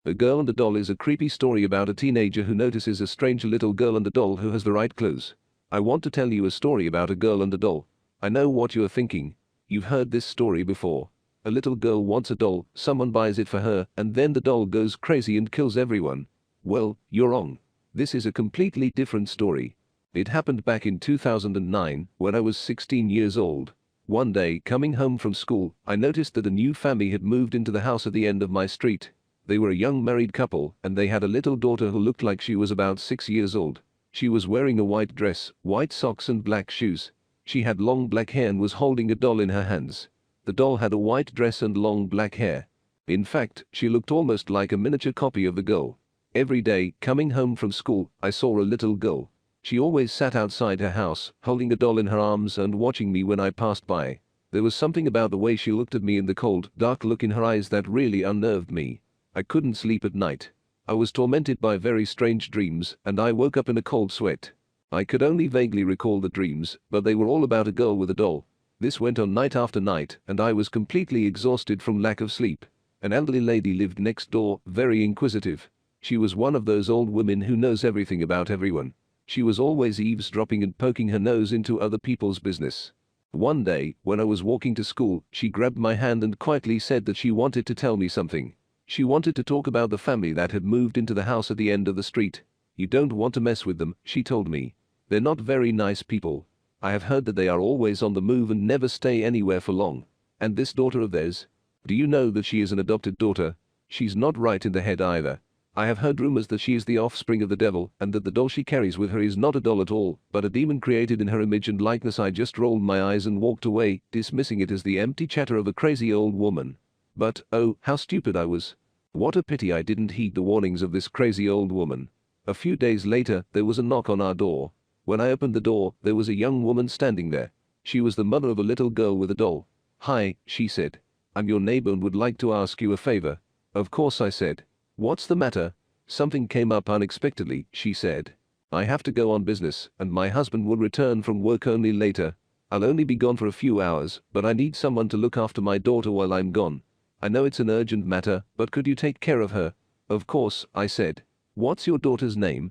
A Girl and a Doll is a creepy story about a teenager who notices a strange little girl and a doll who has the right clothes. I want to tell you a story about a girl and a doll. I know what you are thinking. You've heard this story before. A little girl wants a doll, someone buys it for her, and then the doll goes crazy and kills everyone. Well, you're wrong. This is a completely different story. It happened back in 2009, when I was 16 years old. One day, coming home from school, I noticed that a new family had moved into the house at the end of my street. They were a young married couple, and they had a little daughter who looked like she was about 6 years old. She was wearing a white dress, white socks and black shoes. She had long black hair and was holding a doll in her hands. The doll had a white dress and long black hair. In fact, she looked almost like a miniature copy of the girl. Every day, coming home from school, I saw a little girl. She always sat outside her house, holding a doll in her arms and watching me when I passed by. There was something about the way she looked at me and the cold, dark look in her eyes that really unnerved me. I couldn't sleep at night. I was tormented by very strange dreams, and I woke up in a cold sweat. I could only vaguely recall the dreams, but they were all about a girl with a doll. This went on night after night, and I was completely exhausted from lack of sleep. An elderly lady lived next door, very inquisitive. She was one of those old women who knows everything about everyone. She was always eavesdropping and poking her nose into other people's business. One day, when I was walking to school, she grabbed my hand and quietly said that she wanted to tell me something. She wanted to talk about the family that had moved into the house at the end of the street. You don't want to mess with them, she told me. They're not very nice people. I have heard that they are always on the move and never stay anywhere for long. And this daughter of theirs? Do you know that she is an adopted daughter? She's not right in the head either. I have heard rumors that she is the offspring of the devil and that the doll she carries with her is not a doll at all, but a demon created in her image and likeness. I just rolled my eyes and walked away, dismissing it as the empty chatter of a crazy old woman. But, oh, how stupid I was. What a pity I didn't heed the warnings of this crazy old woman. A few days later, there was a knock on our door. When I opened the door, there was a young woman standing there. She was the mother of a little girl with a doll. "Hi," she said. "I'm your neighbor and would like to ask you a favor." "Of course," I said. "What's the matter?" "Something came up unexpectedly," she said. "I have to go on business, and my husband will return from work only later. I'll only be gone for a few hours, but I need someone to look after my daughter while I'm gone. I know it's an urgent matter, but could you take care of her?" "Of course," I said. "What's your daughter's name?"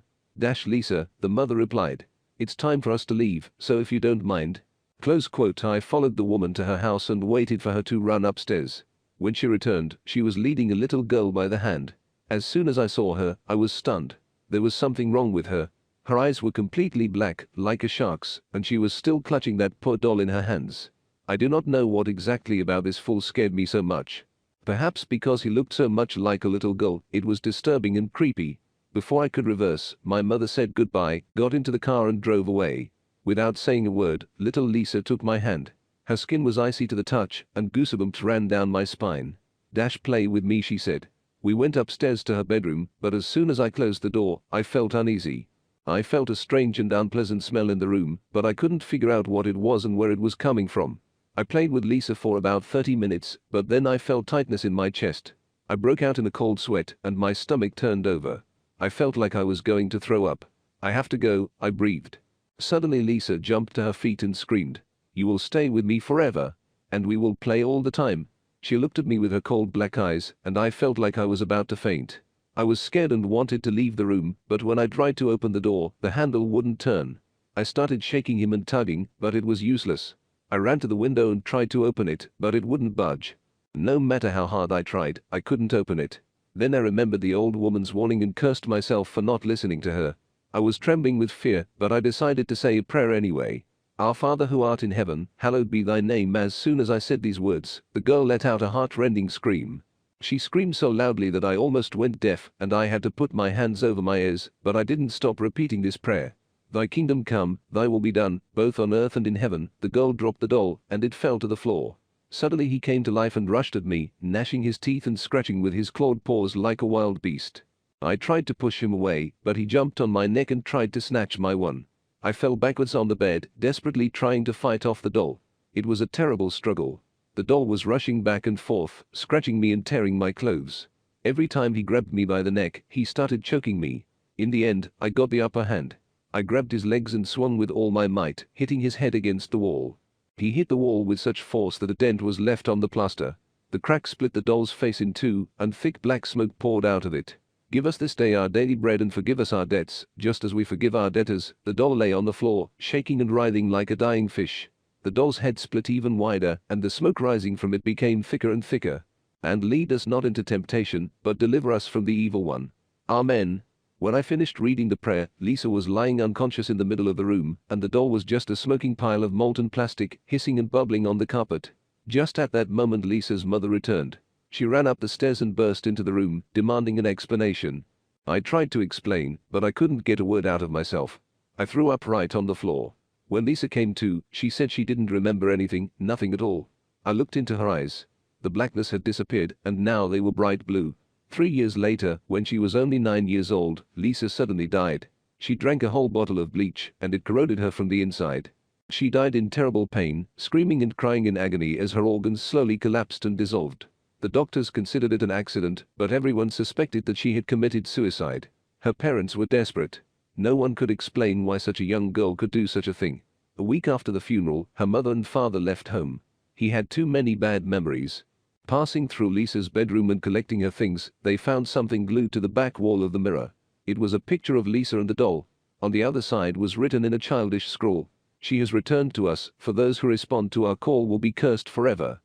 "Lisa," the mother replied. "It's time for us to leave, so if you don't mind." Close quote. I followed the woman to her house and waited for her to run upstairs. When she returned, she was leading a little girl by the hand. As soon as I saw her, I was stunned. There was something wrong with her. Her eyes were completely black, like a shark's, and she was still clutching that poor doll in her hands. I do not know what exactly about this fool scared me so much. Perhaps because he looked so much like a little girl, it was disturbing and creepy. Before I could reverse, my mother said goodbye, got into the car and drove away. Without saying a word, little Lisa took my hand. Her skin was icy to the touch, and goosebumps ran down my spine. "Play with me," she said. We went upstairs to her bedroom, but as soon as I closed the door, I felt uneasy. I felt a strange and unpleasant smell in the room, but I couldn't figure out what it was and where it was coming from. I played with Lisa for about 30 minutes, but then I felt tightness in my chest. I broke out in a cold sweat, and my stomach turned over. I felt like I was going to throw up. "I have to go," I breathed. Suddenly Lisa jumped to her feet and screamed, "You will stay with me forever. And we will play all the time." She looked at me with her cold black eyes, and I felt like I was about to faint. I was scared and wanted to leave the room, but when I tried to open the door, the handle wouldn't turn. I started shaking him and tugging, but it was useless. I ran to the window and tried to open it, but it wouldn't budge. No matter how hard I tried, I couldn't open it. Then I remembered the old woman's warning and cursed myself for not listening to her. I was trembling with fear, but I decided to say a prayer anyway. "Our Father who art in heaven, hallowed be thy name." As soon as I said these words, the girl let out a heart-rending scream. She screamed so loudly that I almost went deaf, and I had to put my hands over my ears, but I didn't stop repeating this prayer. "Thy kingdom come, thy will be done, both on earth and in heaven." The girl dropped the doll, and it fell to the floor. Suddenly he came to life and rushed at me, gnashing his teeth and scratching with his clawed paws like a wild beast. I tried to push him away, but he jumped on my neck and tried to snatch my one. I fell backwards on the bed, desperately trying to fight off the doll. It was a terrible struggle. The doll was rushing back and forth, scratching me and tearing my clothes. Every time he grabbed me by the neck, he started choking me. In the end, I got the upper hand. I grabbed his legs and swung with all my might, hitting his head against the wall. He hit the wall with such force that a dent was left on the plaster. The crack split the doll's face in two, and thick black smoke poured out of it. "Give us this day our daily bread and forgive us our debts, just as we forgive our debtors." The doll lay on the floor, shaking and writhing like a dying fish. The doll's head split even wider, and the smoke rising from it became thicker and thicker. "And lead us not into temptation, but deliver us from the evil one. Amen." When I finished reading the prayer, Lisa was lying unconscious in the middle of the room, and the doll was just a smoking pile of molten plastic, hissing and bubbling on the carpet. Just at that moment Lisa's mother returned. She ran up the stairs and burst into the room, demanding an explanation. I tried to explain, but I couldn't get a word out of myself. I threw up right on the floor. When Lisa came to, she said she didn't remember anything, nothing at all. I looked into her eyes. The blackness had disappeared, and now they were bright blue. 3 years later, when she was only 9 years old, Lisa suddenly died. She drank a whole bottle of bleach, and it corroded her from the inside. She died in terrible pain, screaming and crying in agony as her organs slowly collapsed and dissolved. The doctors considered it an accident, but everyone suspected that she had committed suicide. Her parents were desperate. No one could explain why such a young girl could do such a thing. A week after the funeral, her mother and father left home. He had too many bad memories. Passing through Lisa's bedroom and collecting her things, they found something glued to the back wall of the mirror. It was a picture of Lisa and the doll. On the other side was written in a childish scrawl, "She has returned to us, for those who respond to our call will be cursed forever."